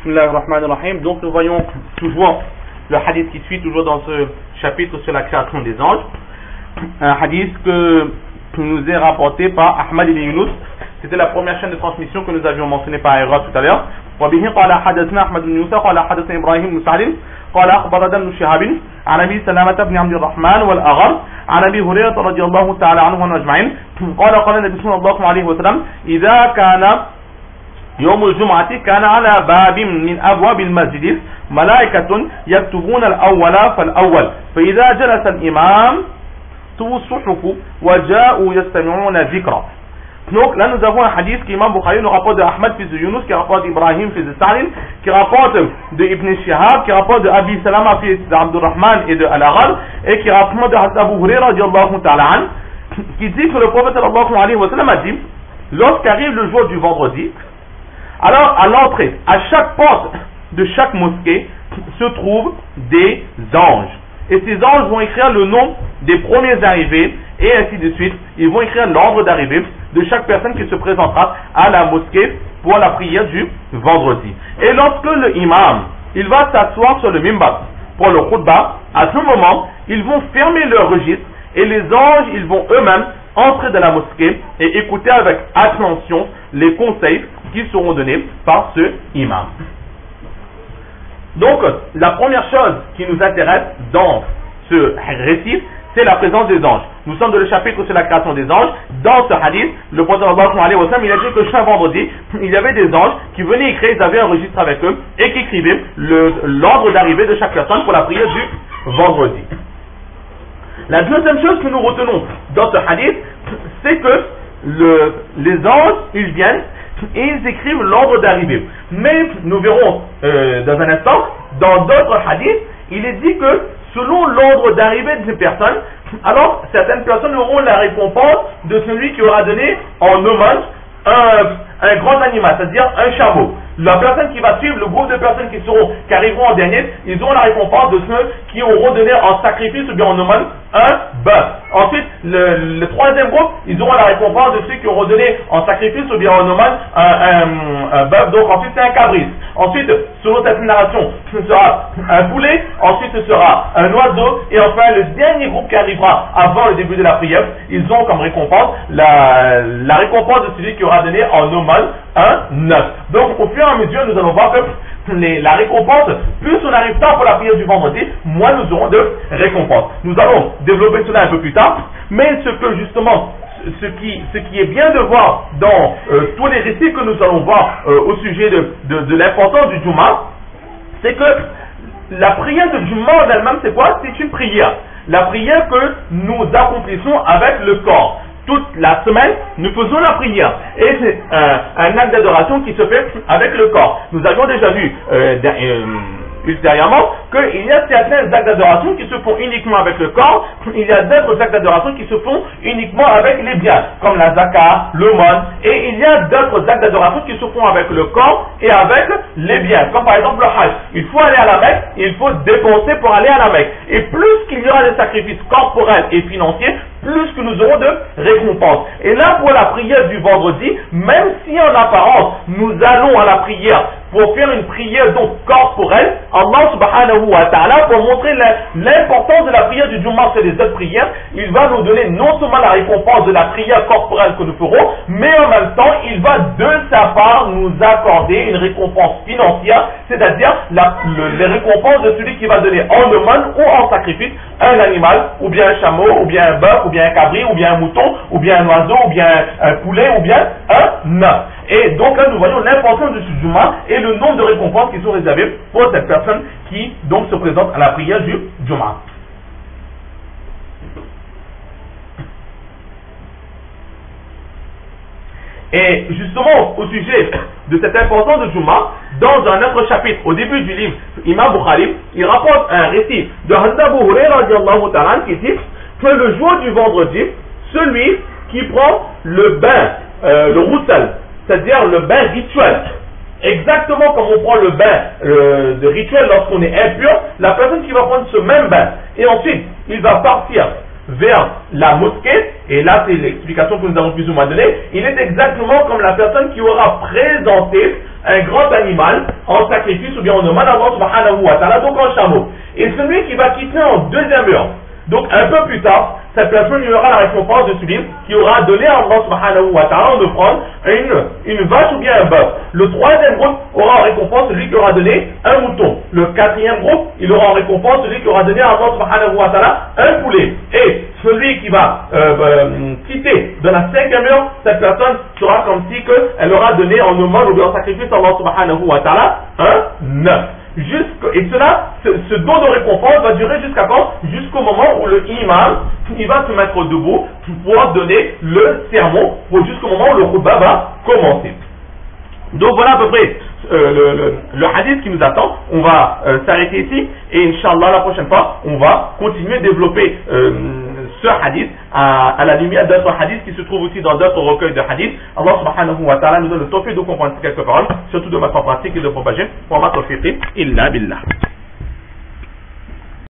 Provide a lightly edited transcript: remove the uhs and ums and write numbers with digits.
Bismillahirrahmanirrahim. Donc nous voyons toujours le hadith qui suit, toujours dans ce chapitre sur la création des anges. Un hadith qui nous est rapporté par Ahmad ibn Yunus. C'était la première chaîne de transmission que nous avions mentionné par erreur tout à l'heure. وبه قال حدثنا أحمد بن يوسف قال حدثنا إبراهيم بن سعد قال أخبرنا ابن شهاب عن أبي سلامة بن عبد الرحمن والأغر عن أبي هريرة رضي الله تعالى عنهم أجمعين قال النبي صلى الله عليه وسلم إذا كان يوم الجمعة كان على باب من أبواب المسجد ملائكة يكتبون الأول فالأول فإذا جلس الإمام طووا الصحف وجاءوا يستمعون ذكرا. Donc là nous avons un hadith qui Imam Bukhari nous rapporte de Ahmad fils de Yunus, qui rapporte d'Ibrahim fils de Salim, qui rapporte de Ibn Shihab, qui rapporte de Abi Salama fils d'Abdurrahman et de Al-Aghal, et qui rapporte de Abu Hurairah radiallahu ta'ala an, qui dit que le prophète sallallahu alayhi wa sallam a dit, lorsqu'arrive le jour du vendredi, alors à l'entrée, à chaque porte de chaque mosquée se trouvent des anges. Et ces anges vont écrire le nom des premiers arrivés, et ainsi de suite. Ils vont écrire l'ordre d'arrivée de chaque personne qui se présentera à la mosquée pour la prière du vendredi. Et lorsque le imam, il va s'asseoir sur le mimbar pour le khutbah, à ce moment, ils vont fermer leur registre et les anges, ils vont eux-mêmes entrer dans la mosquée et écouter avec attention les conseils qui seront donnés par ce imam. Donc, la première chose qui nous intéresse dans ce récit, c'est la présence des anges. Nous sommes dans le chapitre sur la création des anges. Dans ce hadith, le prophète sallallahu alayhi wa sallam, il a dit que chaque vendredi, il y avait des anges qui venaient écrire, ils avaient un registre avec eux et qui écrivaient l'ordre d'arrivée de chaque personne pour la prière du vendredi. La deuxième chose que nous retenons dans ce hadith, c'est que les anges, ils viennent et ils écrivent l'ordre d'arrivée. Mais nous verrons dans un instant, dans d'autres hadiths, il est dit que selon l'ordre d'arrivée de ces personnes, alors certaines personnes auront la récompense de celui qui aura donné en hommage un grand animal, c'est-à-dire un chameau. La personne qui va suivre, le groupe de personnes qui arriveront en dernier, ils auront la récompense de ceux qui auront donné en sacrifice ou bien en hommage un bœuf. Ensuite, le troisième groupe, ils auront la récompense de ceux qui auront donné en sacrifice ou bien en hommage un bœuf. Donc ensuite c'est un cabris. Ensuite, selon cette narration, ce sera un poulet. Ensuite ce sera un oiseau. Et enfin le dernier groupe qui arrivera avant le début de la prière, ils ont comme récompense la récompense de celui qui aura donné en hommage un œuf. Donc au fur et à mesure, nous allons voir que la récompense, plus on arrive tard pour la prière du vendredi, moins nous aurons de récompense. Nous allons développer cela un peu plus tard, mais ce qui est bien de voir dans tous les récits que nous allons voir au sujet de l'importance du Juma, c'est que la prière de Juma en elle-même, c'est quoi? C'est une prière. La prière que nous accomplissons avec le corps. Toute la semaine, nous faisons la prière. Et c'est un acte d'adoration qui se fait avec le corps. Nous avions déjà vu ultérieurement qu'il y a certains actes d'adoration qui se font uniquement avec le corps. Il y a d'autres actes d'adoration qui se font uniquement avec les biens, comme la zakat, l'aumône. Et il y a d'autres actes d'adoration qui se font avec le corps et avec les biens, comme par exemple le hajj. Il faut aller à la Mecque, il faut dépenser pour aller à la Mecque. Et plus qu'il y aura des sacrifices corporels et financiers, plus que nous aurons de récompenses. Et là, pour la prière du vendredi, même si en apparence, nous allons à la prière pour faire une prière donc corporelle, Allah subhanahu wa ta'ala, pour montrer l'importance de la prière du Jumu'ah sur les autres prières, il va nous donner non seulement la récompense de la prière corporelle que nous ferons, mais en même temps, il va de sa part nous accorder une récompense financière, c'est-à-dire les récompenses de celui qui va donner en aumône ou en sacrifice un animal, ou bien un chameau, ou bien un bœuf, ou bien un cabri, ou bien un mouton, ou bien un oiseau, ou bien un poulet, ou bien un œuf. Et donc là nous voyons l'importance de ce Juma et le nombre de récompenses qui sont réservées pour cette personne qui donc se présente à la prière du Juma. Et justement au sujet de cette importance de Juma, dans un autre chapitre, au début du livre, Imam Bukhari, il rapporte un récit de Hazrat Abu Hurairah radiallahu ta'ala qui dit que le jour du vendredi, celui qui prend le bain, le roussel, c'est-à-dire le bain rituel, exactement comme on prend le bain de rituel lorsqu'on est impur, la personne qui va prendre ce même bain, et ensuite il va partir vers la mosquée, et là c'est l'explication que nous avons plus ou moins donnée, il est exactement comme la personne qui aura présenté un grand animal en sacrifice ou bien en hommage à Allah subhanahu wa ta'ala, donc en chameau. Et celui qui va quitter en deuxième heure, donc un peu plus tard, cette personne lui aura la récompense de celui qui aura donné à Allah subhanahu wa ta'ala en offrande une vache ou bien un bœuf. Le troisième groupe aura en récompense celui qui aura donné un mouton. Le quatrième groupe, il aura en récompense celui qui aura donné à Allah subhanahu wa ta'ala un poulet. Et celui qui va quitter dans la cinquième heure, cette personne sera comme si elle aura donné en hommage ou bien en sacrifice à Allah subhanahu wa ta'ala un œuf. Et cela, ce don de récompense va durer jusqu'à quand? Jusqu'au moment où le imam il va se mettre debout pour pouvoir donner le sermon, jusqu'au moment où le khutbah va commencer. Donc voilà à peu près le hadith qui nous attend. On va s'arrêter ici et Inch'Allah la prochaine fois on va continuer à développer ce hadith à la lumière d'autres hadiths qui se trouvent aussi dans d'autres recueils de hadiths. Allah subhanahu wa ta'ala nous donne le tawfiq de comprendre quelques paroles, surtout de mettre en pratique et de propager. Wa ma tawfiqi illa billah.